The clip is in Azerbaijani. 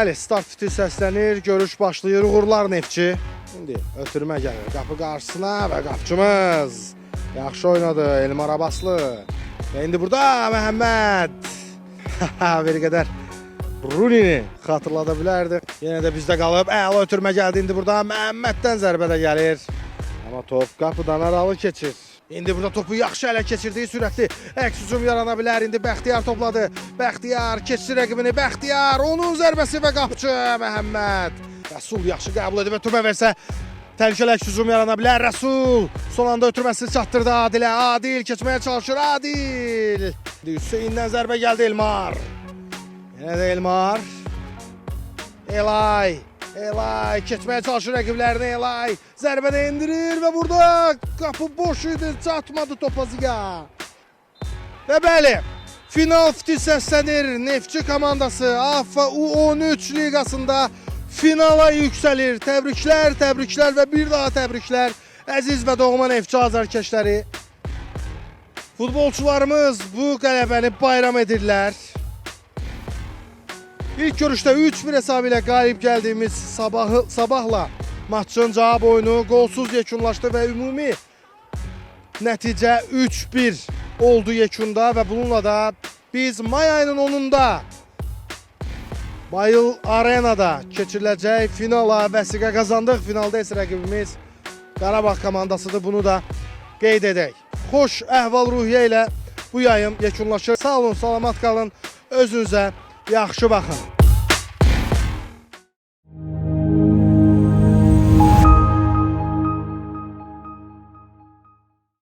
Bəli, start fitil səslənir, görüş başlayır, uğurlar Neftçi. İndi ötürmə gəlir qapı qarşısına və qapçımız yaxşı oynadı Elmar Abbaslı. Və indi burada Məhəmməd bir qədər Runini xatırlada bilərdik. Yenə də bizdə qalıb, əla ötürmə gəldi. İndi burada Məhəmməddən zərbə də gəlir. Amma top qapıdan aralı keçir. İndi burada topu yaxşı ələ keçirdiyi sürətli əks hücum yarana bilər. İndi Bəxtiyar topladı. Bəxtiyar keçir rəqibini. Bəxtiyar onun zərbəsi və qapçı Məhəmməd. Rəsul yaxşı qəbul edib ötürmə versə təhlükəli əks hücum yarana bilər. Rəsul son anda ötürməsini çatdırdı Adilə. Adil keçməyə çalışır. Adil. Hüseyndən zərbə gəldi Elmar. Yenə də Elmar. Elay keçməyə çalışır rəqiblərini. Elay zərbə də endirir və burada qapı boş idi, çatmadı topa Ziya. Və bəli, final fitil səslənir. Neftçi komandası AFFA U13 liqasında finala yüksəlir. Təbriklər və bir daha təbriklər əziz və doğma Neftçi azarkeşləri. Futbolçularımız bu qələbəni bayram edirlər. İlk görüşdə 3-1 hesabı ilə qalib gəldiyimiz Sabahla maçın cavab oyunu qolsuz yekunlaşdı və ümumi nəticə 3-1 oldu yekunda və bununla da biz may ayının 10-unda Bayıl Arenada keçiriləcək finala vəsiqə qazandıq. Finalda isə rəqibimiz Qarabağ komandasıdır. Bunu da qeyd edək. Xoş əhval-ruhiyyə ilə bu yayım yekunlaşır. Sağ olun, salamat qalın. Özünüzə yaxşı baxın.